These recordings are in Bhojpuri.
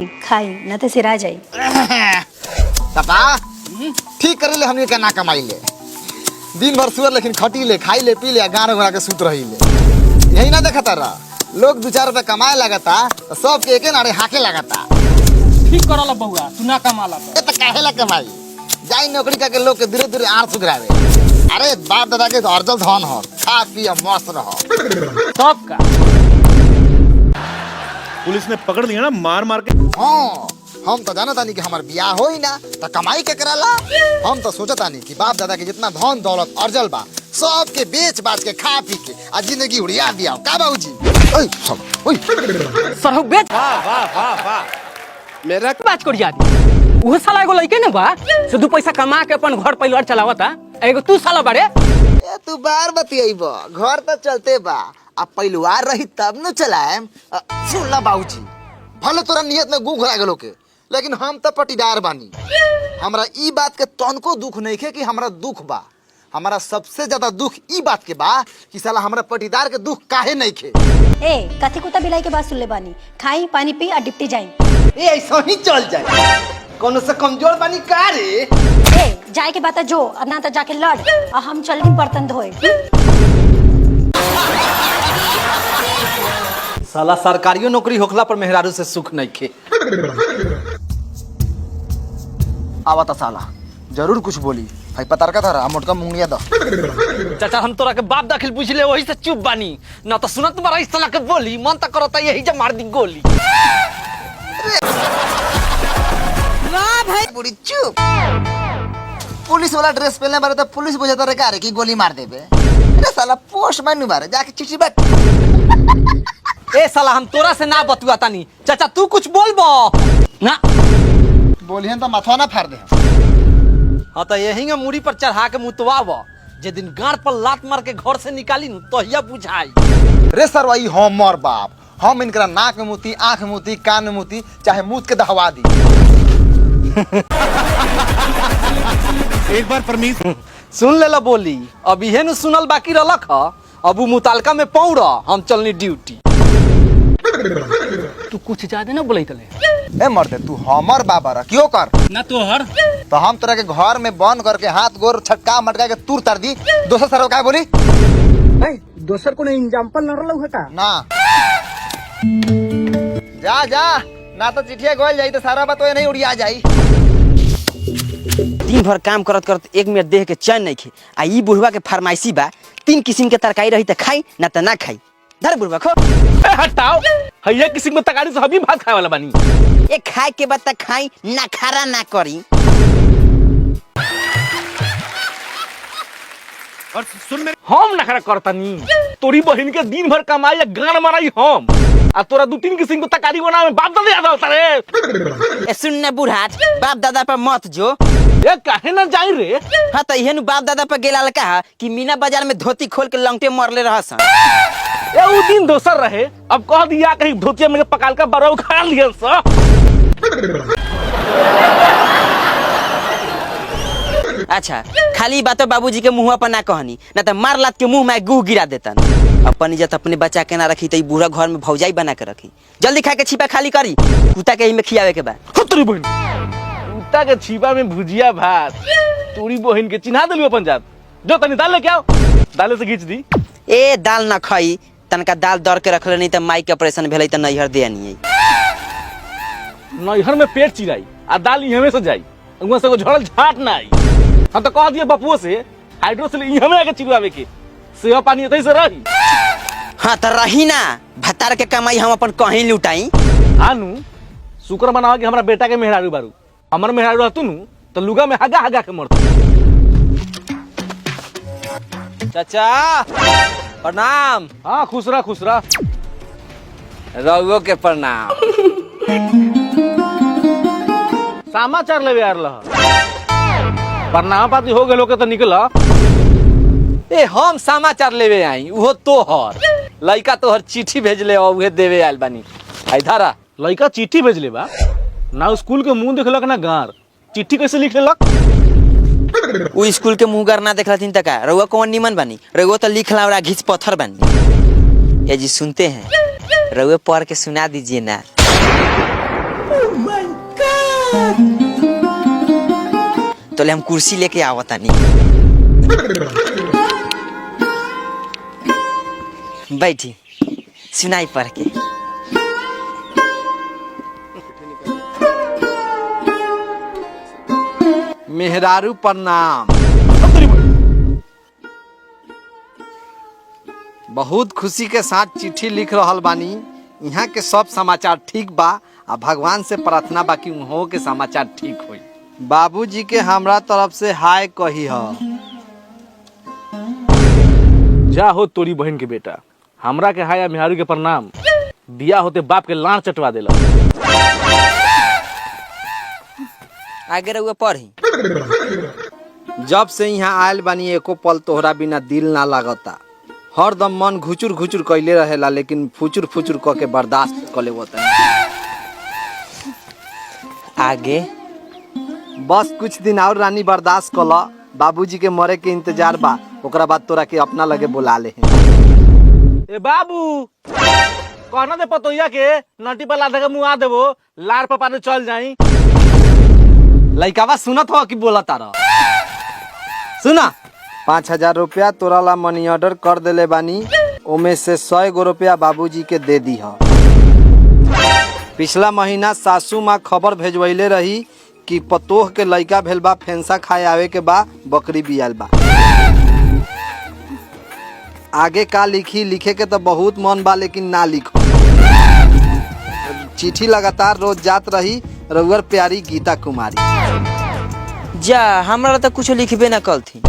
खाई न तो सिरा जाई। पापा ठीक करे ले हमने ना कमाई ले दिन भर सुअर लेकिन खटी ले खाई ले पी ले गाना घुरा के सूत रही ले यही ना देखता रहा लोग 2-4 रुपए कमाए लगता तो सब के एक नारे हाके लगता। ठीक करल बउआ तू ना कमाला ए त काहे ला कमाई जाई नौकरी का के लोग के धीरे धीरे आड़ सुगरावे। अरे बाप दादा के अर्जल धन हो खा पी मस्त रहो सब का पुलिस ने पकड़ लिया ना मार मार के। हाँ हम तो जानता नहीं कि हमार बियाह हो ही ना तो कमाई के कराला। हम तो सोचता नहीं कि बाप दादा के जितना धन दौलत अर्जल बा सब के बेच बाच के खा पी के आ जिंदगी उड़िया दिया का बाबूजी। ओए सब ओए सरहु बेच मेरा बात कर याद वो साला एगो लइके ने बा से दू पैसा कमा के अपन घर परिवार चलावता एगो तू साला बारे ए तू बार बतियाइबो घर तो चलते बा अब परिवार रही तब न चलाएम। सुन ला बाबूजी भले तोरा नियत में गु घुरा गेलो के लेकिन हम तो पटीदार बानी। हमरा ई बात के तनको दुख नहीं खे कि हमरा दुख बा। हमारा सबसे ज्यादा दुख ई बात के बा कि साला हमरा पटीदार के दुख काहे नहीं खे। ए कथी कुत्ता बिलाई के बात सुन ले बानी खाई पानी पी और डिप्टी जाई। ए ऐसा ही चल जाए कोनो से कमजोर बानी का रे। ए जाए के बात जो और ना तो जाके लड़ और हम चल दी बर्तन धोए। साला सरकारियों नौकरी होखला पर मेहरारू से सुख नहीं खे। आवता साला जरूर कुछ बोली भाई पतार का था मोटका मुंगलिया दो। चाचा हम तोरा के बाप दाखिल पूछ ले वही से चुप बानी ना तो सुनत तुम्हारा इस साला के बोली मन तक करता यही जब मार दी गोली। ना भाई बुढ़ी चुप पुलिस वाला ड्रेस पहनले बारे तो पुलिस बुझाता रे का रे की गोली मार देबे। अरे साला पोस्टमैन नु बारे जाके चिट्ठी बैठ। ए साला हम तोरा से ना बतुआ तानी चाचा तू कुछ बोलबो ना बोलिहन तो माथा ना फाड़ दे। हाँ तो यही मूड़ी पर चढ़ा के मुतवाब जे दिन गाड़ पर लात मार के घर से निकाली नु तहिया बुझाई। रे सर वही हमर बाप हम इनकरा नाक में मुती आंख में मुती कान में मुती चाहे मुत के दहवा दी। एक बार परमीश सुन लेला बोली अब इहे नु सुनल बाकी रहलक ह अब उ मुतालका में पौड़ हम चलनी ड्यूटी। तू कुछ ज्यादा ना बोलई तले ए मरते तू हमर बाबा रा क्यों कर ना तोहर तो हम तोरा के घर में बंद करके हाथ गोर छटका मटका के तूर तर दी दोसर सर का बोली दोसर को एग्जांपल न रहलौ है का ना जा जा ना तो चिट्ठिया गोल जाई तो सारा बात नहीं उड़िया जाई। दिन भर काम करत करत 1 मिनट देह के चैन नहीं खे आ ई बुढ़वा के फरमाइशी बा 3 किस्म के तरकारी रही त खाई ना त ना खाई। धर बुढ़वा खो हटाओ हैया किसी में तकारी से हम भात खाए वाला बानी। ए खाए के बाद त खाई ना खारा ना करी। और सुन मेरे हम नखरा करतनी तोरी बहन के दिन भर कमाई या गान माराई हम आ तोरा 2-3 किस्म के तकारी बनावे बाप दादा याद आता रे। ए सुन ना बुढ़ाट बाप दादा पर मत जो। ए काहे ना जाई रे। हां त इहेनु बाप दादा पर गेलाल कहा कि मीना बाजार में धोती खोल के लंगटे मरले रहसन। ए उ दिन दोसर रहे अब कह दिया कहीं धोतिया में पकाल का बरौ खा लियन स। अच्छा खाली बातो बाबूजी के मुंह पर ना कहनी ना त मार लात के मुंह में गू गिरा देतन। अपन इज्जत अपने बच्चा के ना रखी त ई बूढ़ा घर में भौजाई बना के रखी। जल्दी खा के छिपा खाली करी कुत्ता के ही में खियावे के बा। तोरी बहन कुत्ता के छिपा में भुजिया भात तोरी बहन के चिन्हा देलू अपन जात जो तनी दाल लेके आओ दाले से खींच दी। ए दाल ना खाई तनका दाल दर के रखले नहीं त माई के ऑपरेशन भेलै त नैहर दे आनी। नैहर में पेट चिराई आ दाल इहमे से जाई उहाँ से झड़ल झाट ना आई। हम तो कह दिए बपुओ से हाइड्रोसिल इहमे आके चिरवावे के सेवा पानी एतै से रही। हाँ त रही ना भतार के कमाई हम अपन कहीं लुटाई। आनु शुक्र मनावा कि हमरा बेटा के मेहरारू बारू हमर मेहरारू रहतु नु तो लुगा में हगा हगा के मरतु। चाचा प्रणाम। हाँ खुश रह रउओ के प्रणाम। समाचार लेवे आ रहा प्रणाम पाती हो गेलो के तो निकला। ए हम समाचार लेवे आई उहो तोहर लइका तोहर चिट्ठी भेजले और उहे देवे आइल बानी। आई धारा लइका चिट्ठी भेजले बा ना स्कूल के मुंह देखलक ना गार चिट्ठी कैसे लिख लेलक। उ स्कूल के मुंह ना देखलथिन त का रउआ कौन निमन बानी रउआ त लिखला और घिच पत्थर बानी। ए जी सुनते हैं रउआ पढ़ के सुना दीजिए ना। तो ले हम कुर्सी लेके आवता नहीं। बैठी सुनाई पढ़ के। मेहरारू प्रणाम। बहुत खुशी के साथ चिट्ठी लिख रहल बानी। यहाँ के सब समाचार ठीक बा आ भगवान से प्रार्थना बा कि उहों के समाचार ठीक होई। बाबूजी के हमरा तरफ से हाय कही ह। जा हो तोरी बहन के बेटा, हमरा के हाय मेहारू के प्रणाम। बिया होते बाप के लाड़ चटवा देला। आगे रहुआ पढ़ी। जब से यहाँ आयल बानी एको पल तोहरा बिना दिल ना लागता। हर दम मन घुचुर घुचुर कैले रहेला, लेकिन फुचुर फुचुर क के बर्दाश्त कर लेवता। आगे बस कुछ दिन और रानी बर्दाश्त कल। बाबूजी के मरे के इंतजार बा, ओकरा बाद तोरा के अपना लगे बुला ले। ए बाबू, कहना दे पतोहिया के नटी पर लाद के मुआ देबो, लार पर पानी चल जाई। लइकावा सुनत हो कि बोला तारा? सुना, 5000 रुपया तोरा ला मनी ऑर्डर कर देले बानी। ओमे से 100 गो रुपया बाबूजी के दे दी ह। पिछला महीना सासू माँ खबर भेजवैले रही कि पतोह के लइका भेल बा, फेंसा खाए आवे के बा, बकरी बियाल बा। आगे का लिखी, लिखे के तो बहुत मन बा, लेकिन ना लिखो। चिट्ठी लगातार रोज जात रही। रउअर प्यारी गीता कुमारी। जा हमरा तो कुछ लिखबे ना कल थी।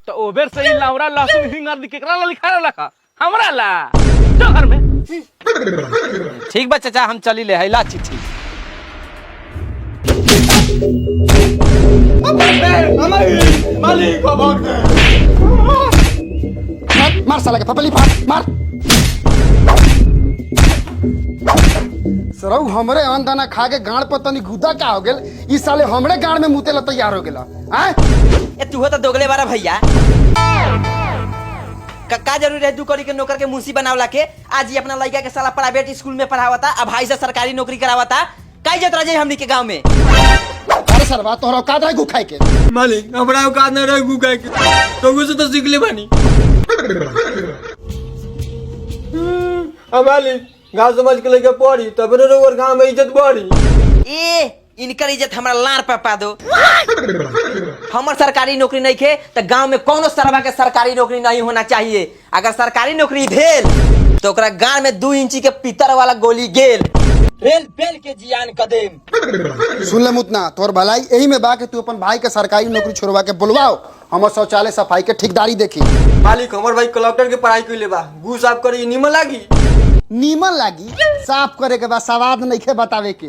तो ओबेर से ही लावरा लहसुन हिंगर दी केकरा ला लिखा रखा? हमरा ला। चल घर में। ठीक बा चाचा, हम चली ले। हैला चिट्ठी। मार साला के पपली फाड़ मार। सरऊ हमरे अन्न दाना खा के गाड़ पर तनी गुदा का हो गेल। ई साले हमरे गाड़ में मुते ला तैयार हो गेला। हैं? ए तू तो दोगले बारा भैया। का जरूरी है तू करी के नौकर के मुंशी बनावला के? आज ही अपना लड़का के साला प्राइवेट स्कूल में पढ़ावता, अब भाई से सरकारी नौकरी करावता। काई जत रजे हमनी के गांव में? अरे सरवा तोहरा औकात है गु खाए के? मालिक हमरा औकात न रहे गुगाए के, तो से तो सीख ले बानी। मालिक गांव समाज के लइका पढ़ी तब न रोवर गांव में इज्जत बढ़ी। ए इनकर इज्जत हमरा लार पर पा दो। हमर सरकारी नौकरी नहीं खे तो गांव में कोनो सरवा के सरकारी नौकरी नहीं होना चाहिए। अगर सरकारी नौकरी भेल तो ओकरा गांव में 2 इंची के पीतर वाला गोली गेल। फेल फेल के जियान कदम। सुन ले मुतना, तोर भलाई यही में बा कि तू अपन भाई के सरकारी नौकरी छोड़वा के बुलवाओ, हमर शौचालय सफाई के ठेकेदारी देखी। मालिक हमर भाई कलेक्टर के पढ़ाई कइले बा, गु साफ करी निमन लागी। नीमन लागी? साफ करे के बाद सवाद नहीं खे बतावे के।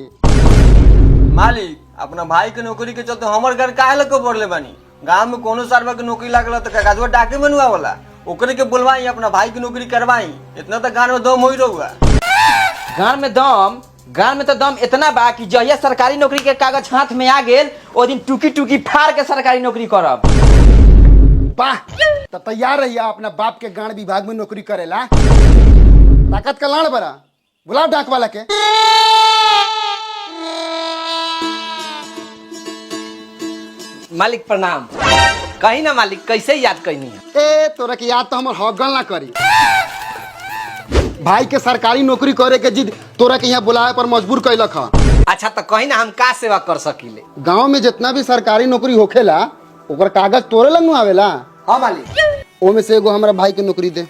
मालिक अपना भाई के नौकरी के चलते हमर घर काहे लग बढ़ले बानी। गांव में कोनो सरवा के नौकरी लागल तो कागजवा डाके बनवा वाला, ओकरे के बुलवाई, अपना भाई की नौकरी करवाई। इतना तो गांव में दम होई रहुआ। गांव में तो दम इतना बा कि जहिया सरकारी नौकरी के कागज हाथ में आ गेल ओ दिन टुकी टुकी फाड़ के सरकारी नौकरी करब। वाह, तो तैयार रहिया अपना बाप के गाड़ विभाग में नौकरी करेला। ताकत का लाड़ बड़ा, बुलाओ डाक वाला के। मालिक प्रणाम। कही ना मालिक, कैसे याद करनी है? ए तोरा के याद तो हमर हगल ना करी। भाई के सरकारी नौकरी करे के जिद तोरा के यहाँ बुलाए पर मजबूर कैलक ह। अच्छा तो कही ना हम का सेवा कर सकीले? गांव में जितना भी सरकारी नौकरी होखेला ओकर कागज तोरे लंग आवेला। हाँ मालिक। ओमे से एगो हमरा भाई के नौकरी दे।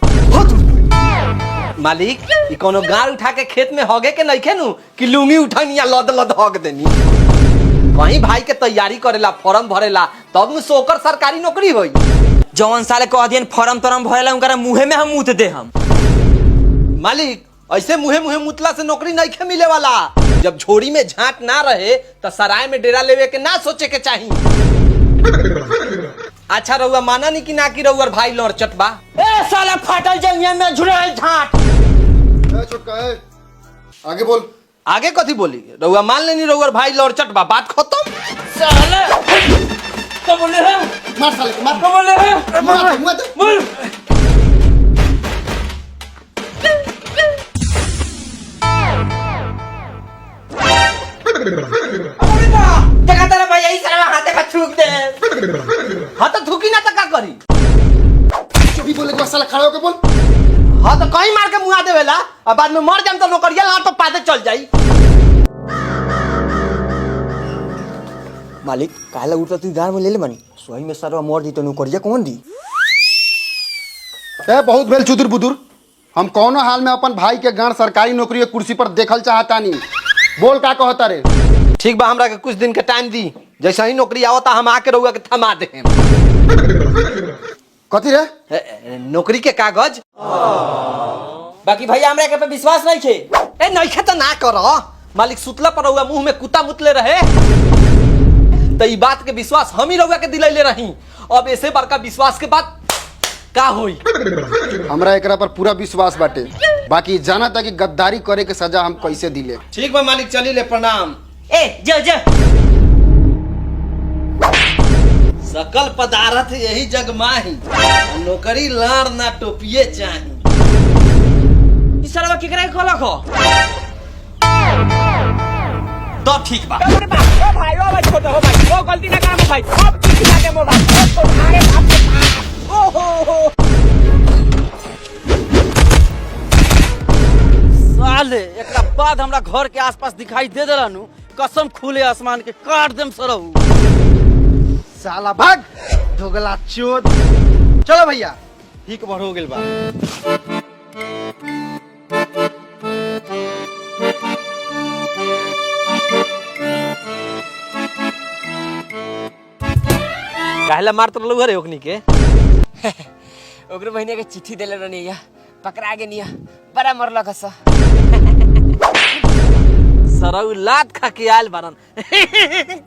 मालिक ई कोनो गाड़ उठा के खेत में हगे के नइखे नु कि लुंगी उठानी या लद लद हग देनी। कहीं भाई के तैयारी करेला, फॉर्म भरेला, तब न सोकर सरकारी नौकरी होई। जवन साले कह दियन फॉर्म तॉर्म भरेला उनकरा मुंहे में हम मुत दे हम। मालिक ऐसे मुहे मुहे मुतला से नौकरी नइखे मिले वाला। जब झोरी में झाट ना रहे तो सराय में डेरा लेवे के ना सोचे के चाहिए। अच्छा रउआ माना नहीं कि ना कि रउआ भाई लड़चट बा? ए साला फाटल जंगिया में झुरल झाट। ए छोटका ए, आगे बोल। आगे कथी बोली? रउआ मान लेनी रउआ भाई लड़चट बा, बात खत्म। साले तो बोले है मार साले के, मार। तो बोले है मार, मुआ दे। बोल। के बोल। हाँ तो कहीं मार के मुआ देवेला और बाद में मर जाम तो नौकरिया ला तो पाते चल जाई। मालिक काला उठा तू गांव में ले ले बानी सोई में सरवा मोर दी तो नौकरिया कौन दी? ए बहुत भेल चुदुर बुदुर, हम कौनो हाल में अपन भाई के गांड सरकारी नौकरी के कुर्सी पर देखल चाहता नहीं। बोल का कहता रे? ठीक बा, हमरा के कुछ दिन के टाइम दी, जैसे ही नौकरी आवता हम आके रहुआ के थमा दे। कथी रे? नौकरी के कागज। बाकी भैया हमरा के पे विश्वास नहीं छे। ए नइखे तो ना कर। मालिक सुतला पर रहुआ मुंह में कुत्ता मुतले रहे तो ई बात के विश्वास हम ही रहुआ के दिलैले रही। अब ऐसे बड़का विश्वास के बाद का होई? हमरा एकरा पर पूरा विश्वास बाटे, बाकी जाना था कि गद्दारी करे के सजा हम कैसे दिले। ठीक बा मालिक, चली ले, प्रणाम। ए जो जो सकल पदार्थ यही जग माही, नौकरी लाड़ ना टोपिए चाही। ई सरवा केकरा के कहलक हो? तो ठीक बा। ओ भाई छोटा हो भाई, वो गलती ना कर भाई, अब किसी ना दे मोबाइल, तो अरे बाप रे बाप, ओहो साले एकरा बाद हमरा घर के आसपास दिखाई दे देला नु कसम खुले आसमान के काट देम सरहु। साला भाग धोगला चोद। चलो भैया, ठीक बढ़ हो गेल बा। काहेला मारत रहलू रे ओकनी के? ओकरे बहिनी के चिट्ठी देले रहनी या पकड़ा गे निया बड़ा मरलक स। सरौ लात खा के आयल बारन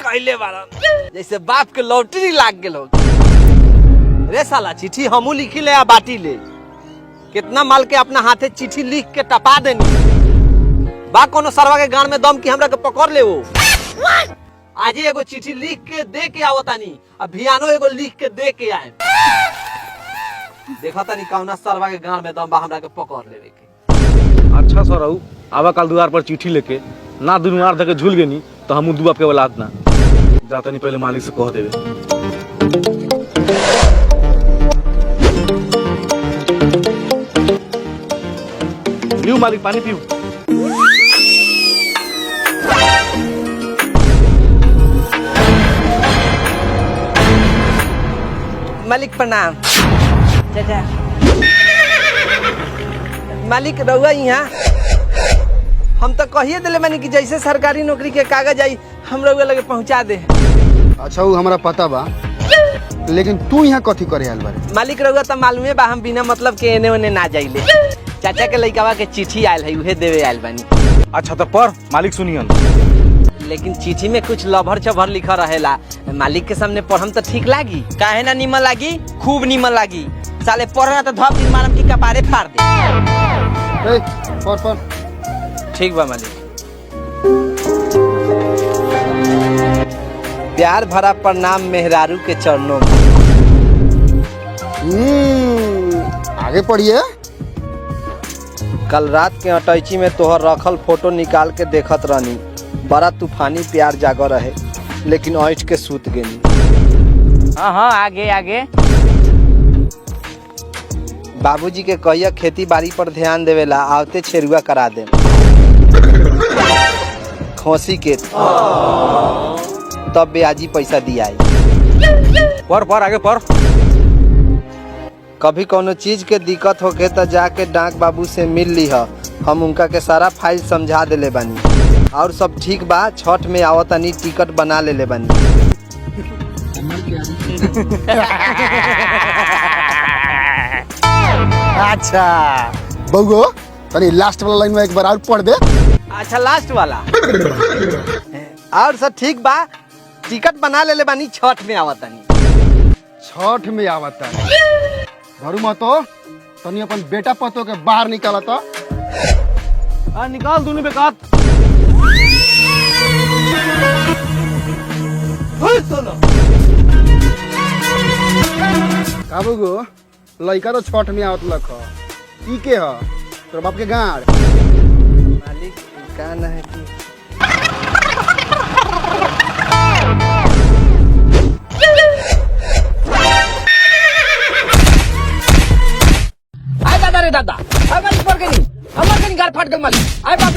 कैले बारन जैसे बाप के लॉटरी लाग गेल हो। रे साला चिट्ठी हमू लिखी ले आ बाटी ले। कितना माल के अपना हाथे चिट्ठी लिख के टपा देनी बा कोनो सरवा के गान में दम की हमरा के पकड़ ले वो। आज एगो चिट्ठी लिख के दे के आवतानी, अब भियानो एगो लिख के दे के आए। देखा तानी कौना सरवा के गान में दम बा हमरा के पकड़ लेवे के। अच्छा सर रहू, आवा काल द्वार पर चिट्ठी लेके ना दुनू आर धके झूल गेनी तो हमू दू बाप के औलाद ना जातनी पहले मालिक से कह देवे। लियो मालिक पानी पियो। मालिक प्रणाम। चाचा मालिक रहुआ यहाँ हम तो कहिए दिले मानी कि जैसे सरकारी नौकरी के कागज आई हम रहुआ लगे पहुँचा दे। अच्छा वो हमरा पता बा, लेकिन तू यहाँ कथी करे आयल बारे? मालिक रहुआ तो मालूमे बा हम बिना मतलब के एने ओने ना जाइले। चाचा के लइकावा के चिट्ठी आयल है उहे देवे आयल बानी। अच्छा तो पढ़ मालिक सुनियन। लेकिन चिट्ठी में कुछ लभर छभर लिखा रहेला, मालिक के सामने पढ़म तो ठीक लागी? काहे ना निमन लागी, खूब निमन लागी। साले पढ़ना तो धप दिन मारम की कपारे फाड़ दे। ए, पढ़। ठीक बा मालिक। प्यार भरा प्रणाम मेहरारू के चरणों में। आगे पढ़िए। कल रात के अटैची में तोहर रखल फोटो निकाल के देखत रहनी, बड़ा तूफानी प्यार जागर रहे, लेकिन ऐठ के सूत गेनी। हाँ हाँ आगे आगे। बाबूजी के कहिया खेती बाड़ी पर ध्यान देवेला, आवते छेरुआ करा दे खोसी के, तब ब्याजी पैसा दियाई। पढ़ पढ़ आगे पढ़। कभी कोनो चीज के दिक्कत होके तो जाके डाक बाबू से मिल लीह, हम उनका के सारा फाइल समझा देले बानी और सब ठीक बा। छठ में आवतानी टिकट बना लेले बानी। अच्छा बउगो, तनी लास्ट वाला लाइन में एक बार और पढ़ दे। अच्छा लास्ट वाला और सब ठीक बा, टिकट बना लेले बानी, छठ में आवतानी। छठ में आवता घरू मत हो, तनी अपन बेटा पतो के बाहर निकालता। निकाल दूनी बेकार। का बउगो, लइका तो छठ में आवत लख, ई के ह? तोर बाप के गाड़? मालिक का ना है कि रे दादा, मालिक पर के नहीं, हमार के नहीं घर फाट गल मालिक, आए बाप